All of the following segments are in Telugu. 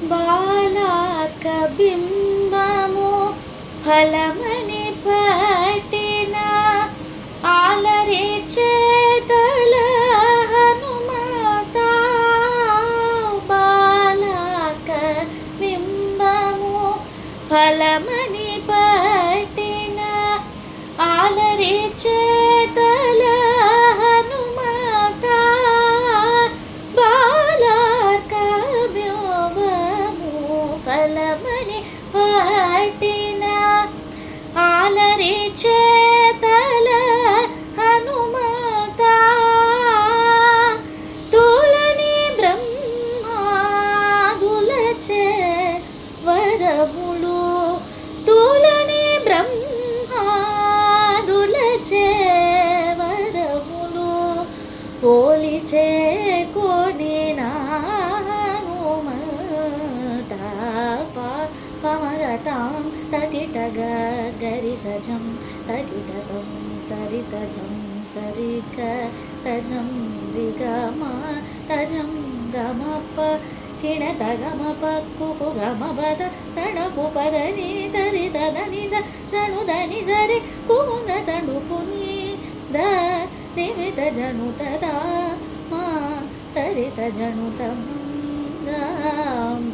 బాలాక బింబము ఫలమని పట్టిన ఆలరి చేతల హనుమత. బాలాక బింబము ఫలమని పట్టిన ఆలరి చేతల హనుమత. బాలాక బింబము ఫలమని పట్టిన ఆలరి చేతల హనుమత. తోలని బ్రహ్మాదులచే వరములు తోలని బ్రహ్మాదులచే వరములు పోలిచే కొనిన హనుమత. పమరతాం తటిటగ గరిసజం తటిటతం తరితజం సరిక తజం రిగమ తజం గమప కిణత గమప కుకు గమపద తణపు పదని తరితదని జనుదని జరి కుముద తణుపుని ద నిమిత జనుతదా మా తరిత జనుతం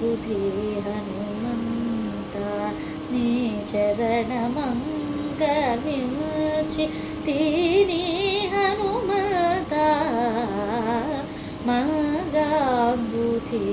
బుధి హనుమంత. నీ చరణమంగమించి తీని హనుమత మంగ బుధి.